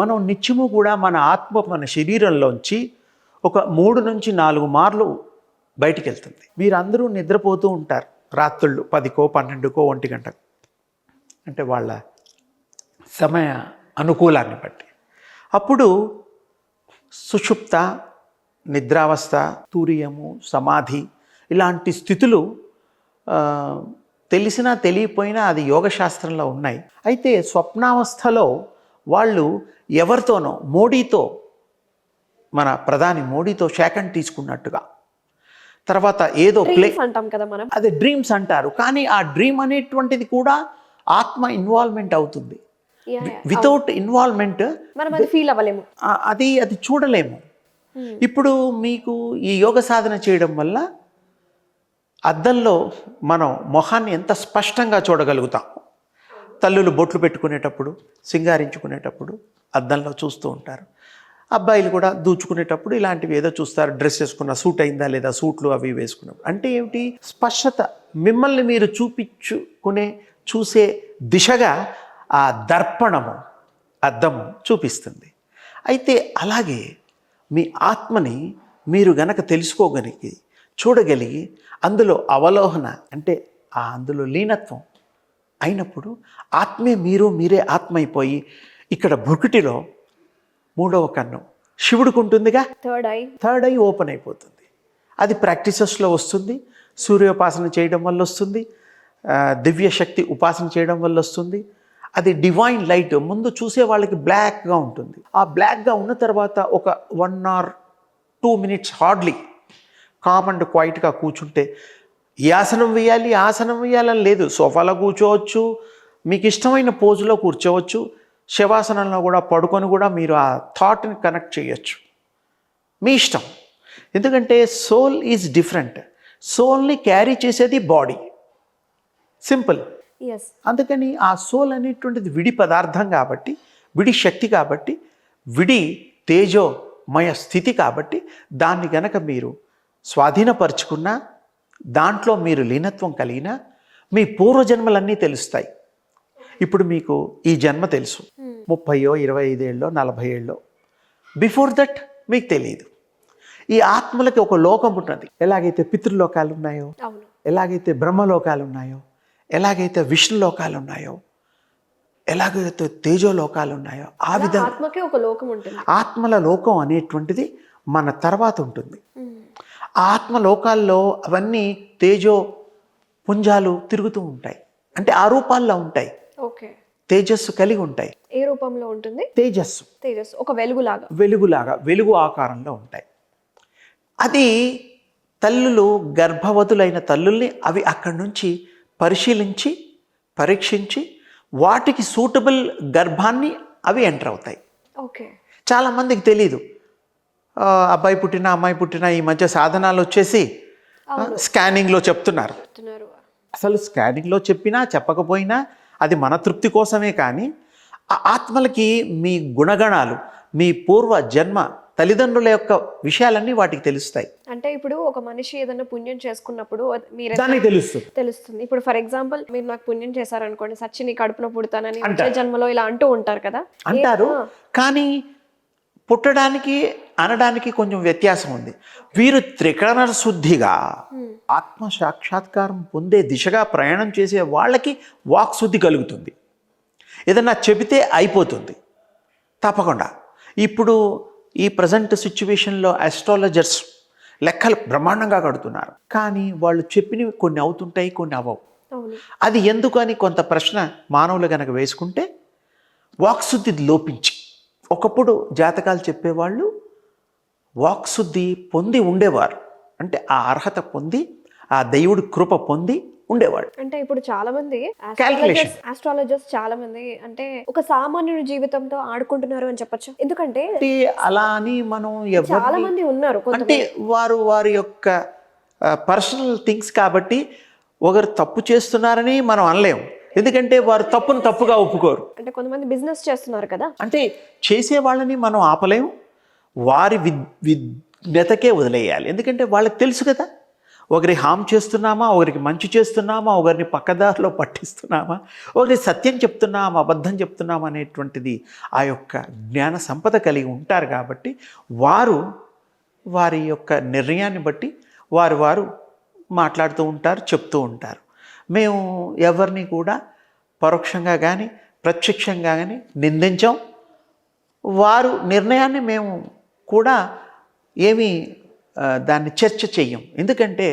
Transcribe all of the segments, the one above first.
మనం నిత్యము కూడా మన ఆత్మ మన శరీరంలోంచి ఒక 3 నుంచి 4 మార్లు బయటికి వెళ్తుంది. మీరందరూ నిద్రపోతూ ఉంటారు రాత్రుళ్ళు 10కో 12కో 1 గంటకు, అంటే వాళ్ళ సమయ అనుకూలాన్ని బట్టి. అప్పుడు సుషుప్త, నిద్రావస్థ, తూర్యము, సమాధి ఇలాంటి స్థితులు తెలిసినా తెలియపోయినా అది యోగశాస్త్రంలో ఉన్నాయి. అయితే స్వప్నావస్థలో వాళ్ళు ఎవరితోనో, మోడీతో, మన ప్రధాని మోడీతో శాఖను తీసుకున్నట్టుగా, తర్వాత ఏదో అంటాం కదా మనం, అదే డ్రీమ్స్ అంటారు. కానీ ఆ డ్రీమ్ అనేటువంటిది కూడా ఆత్మ ఇన్వాల్వ్మెంట్ అవుతుంది. వితౌట్ ఇన్వాల్వ్మెంట్ మనం అది ఫీల్ అవ్వలేము, అది చూడలేము. ఇప్పుడు మీకు ఈ యోగ సాధన చేయడం వల్ల అద్దంలో మనం మొహాన్ని ఎంత స్పష్టంగా చూడగలుగుతాం. తల్లులు బొట్లు పెట్టుకునేటప్పుడు, సింగారించుకునేటప్పుడు అద్దంలో చూస్తూ ఉంటారు. అబ్బాయిలు కూడా దూచుకునేటప్పుడు ఇలాంటివి ఏదో చూస్తారు. డ్రెస్ వేసుకున్న సూట్ అయిందా లేదా, సూట్లు అవి వేసుకున్నప్పుడు. అంటే ఏమిటి? స్పష్టత, మిమ్మల్ని మీరు చూసే దిశగా ఆ దర్పణము, అద్దము చూపిస్తుంది. అయితే అలాగే మీ ఆత్మని మీరు గనక తెలుసుకోగలిగి, చూడగలిగి, అందులో అవలోహన అంటే అందులో లీనత్వం అయినప్పుడు ఆత్మే మీరు, మీరే ఆత్మ అయిపోయి, ఇక్కడ భృకుటిలో 3వ కన్ను శివుడికి ఉంటుందిగా, థర్డ్ ఐ ఓపెన్ అయిపోతుంది. అది ప్రాక్టీసెస్లో వస్తుంది, సూర్యోపాసన చేయడం వల్ల వస్తుంది, దివ్య శక్తి ఉపాసన చేయడం వల్ల వస్తుంది. అది డివైన్ లైట్. ముందు చూసే వాళ్ళకి బ్లాక్గా ఉంటుంది. ఆ బ్లాక్గా ఉన్న తర్వాత ఒక 1 or 2 minutes hardly calm and క్వైట్గా కూర్చుంటే, ఈ ఆసనం వేయాలి ఆసనం వేయాలని లేదు. సోఫాలో కూర్చోవచ్చు, మీకు ఇష్టమైన పోజులో కూర్చోవచ్చు, శవాసనంలో కూడా పడుకొని కూడా మీరు ఆ థాట్ని కనెక్ట్ చేయొచ్చు, మీ ఇష్టం. ఎందుకంటే సోల్ ఈజ్ డిఫరెంట్. సోల్ని క్యారీ చేసేది బాడీ, సింపుల్. అందుకని ఆ సోల్ అనేటువంటిది విడి పదార్థం కాబట్టి, విడి శక్తి కాబట్టి, విడి తేజోమయ స్థితి కాబట్టి, దాన్ని గనక మీరు స్వాధీనపరుచుకున్నా, దాంట్లో మీరు లీనత్వం కలిగినా, మీ పూర్వజన్మలన్నీ తెలుస్తాయి. ఇప్పుడు మీకు ఈ జన్మ తెలుసు, 30 25 ఏళ్ళో 40 ఏళ్ళో. బిఫోర్ దట్ మీకు తెలియదు. ఈ ఆత్మలకి ఒక లోకం ఉంటుంది. ఎలాగైతే పితృలోకాలు ఉన్నాయో, ఎలాగైతే బ్రహ్మలోకాలు ఉన్నాయో, ఎలాగైతే విష్ణులోకాలు ఉన్నాయో, ఎలాగైతే తేజోలోకాలు ఉన్నాయో, ఆ విధంగా ఆత్మకే ఒక లోకం ఉంటుంది. ఆత్మల లోకం అనేటువంటిది మన తర్వాత ఉంటుంది. ఆ ఆత్మలోకాల్లో అవన్నీ తేజో పుంజాలు తిరుగుతూ ఉంటాయి. అంటే ఆ రూపాల్లో ఉంటాయి. తేజస్సు కలిగి ఉంటాయి. ఏ రూపంలో ఉంటుంది? తేజస్సు, ఒక వెలుగులాగా, వెలుగు ఆకారంలో ఉంటాయి. అది తల్లులు, గర్భవతులైన తల్లుల్ని అవి అక్కడి నుంచి పరిశీలించి, పరీక్షించి, వాటికి సూటబుల్ గర్భాన్ని అవి ఎంటర్ అవుతాయి. చాలామందికి తెలీదు. అబ్బాయి పుట్టినా అమ్మాయి పుట్టినా ఈ మధ్య సాధనాలు వచ్చేసి స్కానింగ్లో చెప్తున్నారు. అసలు స్కానింగ్లో చెప్పినా చెప్పకపోయినా అది మన తృప్తి కోసమే. కానీ ఆ ఆత్మలకి మీ గుణగణాలు, మీ పూర్వ జన్మ తల్లిదండ్రుల యొక్క విషయాలన్నీ వాటికి తెలుస్తాయి. అంటే ఇప్పుడు ఒక మనిషి ఏదైనా పుణ్యం చేసుకున్నప్పుడు దానికి తెలుస్తుంది. ఇప్పుడు ఫర్ ఎగ్జాంపుల్, మీరు నాకు పుణ్యం చేశారనుకోండి, సచ్చి నీ కడుపున పుడతానని వచ్చే జన్మలో ఇలా అంటూ ఉంటారు కదా. అంటారు. కానీ పుట్టడానికి అనడానికి కొంచెం వ్యత్యాసం ఉంది. వీరు త్రికరణ శుద్ధిగా ఆత్మ సాక్షాత్కారం పొందే దిశగా ప్రయాణం చేసే వాళ్ళకి వాక్శుద్ధి కలుగుతుంది. ఏదన్నా చెబితే అయిపోతుంది తప్పకుండా. ఇప్పుడు ఈ ప్రజెంట్ సిచ్యువేషన్లో ఆస్ట్రాలజర్స్ లెక్కలు బ్రహ్మాండంగా కడుతున్నారు. కానీ వాళ్ళు చెప్పినవి కొన్ని అవుతుంటాయి, కొన్ని అవ్వవు. అది ఎందుకు అని కొంత ప్రశ్న మానవులు కనుక వేసుకుంటే, వాక్శుద్ధి లోపించి, ఒకప్పుడు జాతకాలు చెప్పేవాళ్ళు వాక్శుద్ధి పొంది ఉండేవారు. అంటే ఆ అర్హత పొంది, ఆ దేవుడి కృప పొంది ఉండేవాడు. అంటే ఇప్పుడు చాలా మంది ఆస్ట్రాలజర్స్ చాలా మంది అంటే ఒక సామాన్యుడి జీవితంతో ఆడుకుంటున్నారు అని చెప్పొచ్చు. ఎందుకంటే అలా అని మనం చాలా మంది ఉన్నారు, అంటే వారి యొక్క పర్సనల్ థింగ్స్ కాబట్టి ఒకరు తప్పు చేస్తున్నారని మనం అనలేము. ఎందుకంటే వారు తప్పును తప్పుగా ఒప్పుకోరు. అంటే కొంతమంది బిజినెస్ చేస్తున్నారు కదా, అంటే చేసే వాళ్ళని మనం ఆపలేము, వారి విజ్ఞతకే వదిలేయాలి. ఎందుకంటే వాళ్ళకి తెలుసు కదా, ఒకరి హామ్ చేస్తున్నామా, ఒకరికి మంచి చేస్తున్నామా, ఒకరిని పక్కదారిలో పట్టిస్తున్నామా, ఒకరికి సత్యం చెప్తున్నామా, అబద్ధం చెప్తున్నామా అనేటువంటిది ఆ యొక్క జ్ఞాన సంపద కలిగి ఉంటారు. కాబట్టి వారి యొక్క నిర్ణయాన్ని బట్టి వారు మాట్లాడుతూ ఉంటారు, చెప్తూ ఉంటారు. మేము ఎవరిని కూడా పరోక్షంగా కానీ ప్రత్యక్షంగా కానీ నిందించాం. వారు నిర్ణయాన్ని మేము కూడా ఏమీ దాన్ని చర్చ చెయ్యం. ఎందుకంటే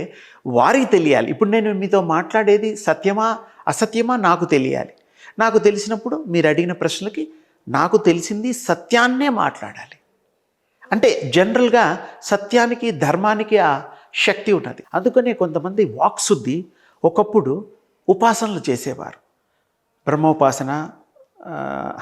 వారికి తెలియాలి. ఇప్పుడు నేను మీతో మాట్లాడేది సత్యమా అసత్యమా నాకు తెలియాలి. నాకు తెలిసినప్పుడు మీరు అడిగిన ప్రశ్నలకి నాకు తెలిసింది సత్యాన్నే మాట్లాడాలి. అంటే జనరల్గా సత్యానికి ధర్మానికి ఆ శక్తి ఉన్నది. అందుకనే కొంతమంది వాక్శుద్ధి ఒకప్పుడు ఉపాసనలు చేసేవారు. బ్రహ్మోపాసన,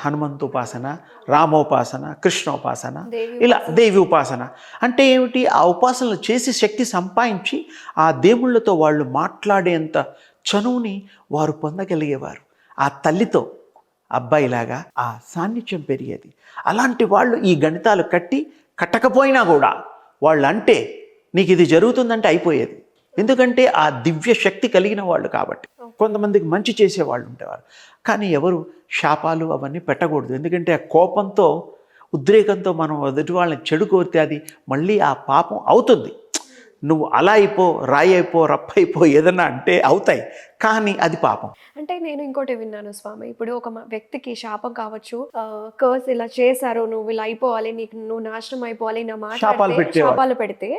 హనుమంతోపాసన, రామోపాసన, కృష్ణోపాసన, ఇలా దేవి ఉపాసన. అంటే ఏమిటి? ఆ ఉపాసనలు చేసి శక్తి సంపాదించి ఆ దేవుళ్ళతో వాళ్ళు మాట్లాడేంత చనువుని వారు పొందగలిగేవారు. ఆ తల్లితో అబ్బాయిలాగా ఆ సాన్నిధ్యం పెరిగేది. అలాంటి వాళ్ళు ఈ గణితాలు కట్టకపోయినా కూడా వాళ్ళు అంటే నీకు ఇది జరుగుతుందంటే అయిపోయేది. ఎందుకంటే ఆ దివ్య శక్తి కలిగిన వాళ్ళు కాబట్టి. కొంతమందికి మంచి చేసేవాళ్ళు ఉండేవారు. కానీ ఎవరు శాపాలు అవన్నీ పెట్టకూడదు. ఎందుకంటే ఆ కోపంతో, ఉద్రేకంతో మనం ఎదుటి వాళ్ళని చెడు కోరితే అది మళ్ళీ ఆ పాపం అవుతుంది. నువ్వు అలా అయిపో, రాయి అయిపో, రప్పైపో ఏదన్నా అంటే అవుతాయి, కానీ అది పాపం. అంటే నేను ఇంకోటి విన్నాను స్వామి, ఇప్పుడు ఒక వ్యక్తికి శాపం కావచ్చు, కర్స్ ఇలా చేశారు, నువ్వు ఇలా అయిపోవాలి, నువ్వు నాశనం అయిపోవాలి నా మాట శాపాలు పెడితే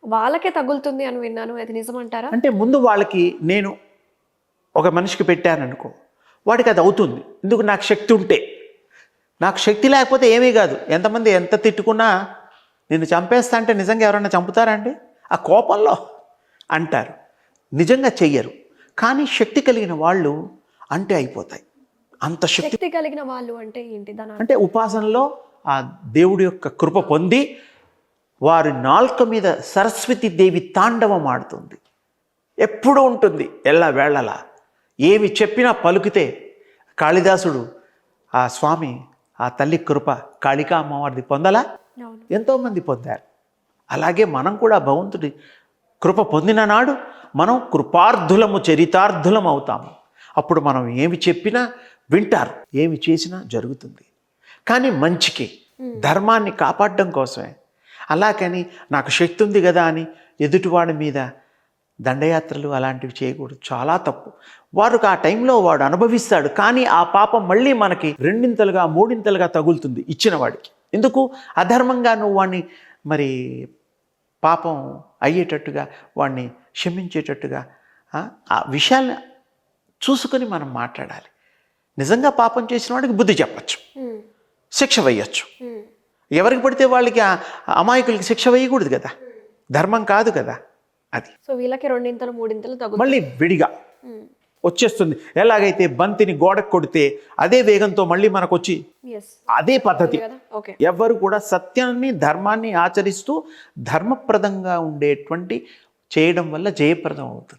వాళ్ళకే తగులుతుంది అని విన్నాను. అది నిజమంటారా? అంటే ముందు వాళ్ళకి నేను ఒక మనిషికి పెట్టాననుకో, వాడికి అది అవుతుంది. ఎందుకు? నాకు శక్తి ఉంటే. నాకు శక్తి లేకపోతే ఏమీ కాదు. ఎంతమంది ఎంత తిట్టుకున్నా నిన్ను చంపేస్తా అంటే నిజంగా ఎవరైనా చంపుతారండి? ఆ కోపంలో అంటారు, నిజంగా చెయ్యరు. కానీ శక్తి కలిగిన వాళ్ళు అంటే అయిపోతాయి. అంత శక్తి కలిగిన వాళ్ళు అంటే ఏంటి? అంటే ఉపాసనలో ఆ దేవుడి యొక్క కృప పొంది వారి నాల్క మీద సరస్వతి దేవి తాండవం ఆడుతుంది. ఎప్పుడూ ఉంటుంది, ఎల్లవేళలా. ఏమి చెప్పినా పలుకితే కాళిదాసుడు ఆ స్వామి, ఆ తల్లి కృప కాళికా అమ్మవారిది పొందలా? ఎంతోమంది పొందారు. అలాగే మనం కూడా భగవంతుడి కృప పొందిన నాడు మనం కృపార్థులము, చరితార్థులం అవుతాము. అప్పుడు మనం ఏమి చెప్పినా వింటారు, ఏమి చేసినా జరుగుతుంది. కానీ మంచికి, ధర్మాన్ని కాపాడడం కోసమే. అలాగని నాకు శక్తి ఉంది కదా అని ఎదుటివాడి మీద దండయాత్రలు అలాంటివి చేయకూడదు. చాలా తప్పు. వారికి ఆ టైంలో వాడు అనుభవిస్తాడు, కానీ ఆ పాపం మళ్ళీ మనకి రెండింతలుగా మూడింతలుగా తగులుతుంది ఇచ్చిన వాడికి. ఎందుకు? అధర్మంగా నువ్వు వాడిని మరి పాపం అయ్యేటట్టుగా, వాడిని క్షమించేటట్టుగా ఆ విషయాన్ని చూసుకొని మనం మాట్లాడాలి. నిజంగా పాపం చేసిన వాడికి బుద్ధి చెప్పచ్చు, శిక్ష వేయచ్చు. ఎవరికి పడితే వాళ్ళకి అమాయకులకి శిక్ష వేయకూడదు కదా, ధర్మం కాదు కదా అది. సో వీళ్ళకి రెండింతలు మూడింతలు తగ్గు మళ్ళీ విడిగా వచ్చేస్తుంది. ఎలాగైతే బంతిని గోడకు కొడితే అదే వేగంతో మళ్ళీ మనకు వచ్చి అదే పద్ధతి. ఎవరు కూడా సత్యాన్ని, ధర్మాన్ని ఆచరిస్తూ ధర్మప్రదంగా ఉండేటువంటి చేయడం వల్ల జయప్రదం అవుతుంది.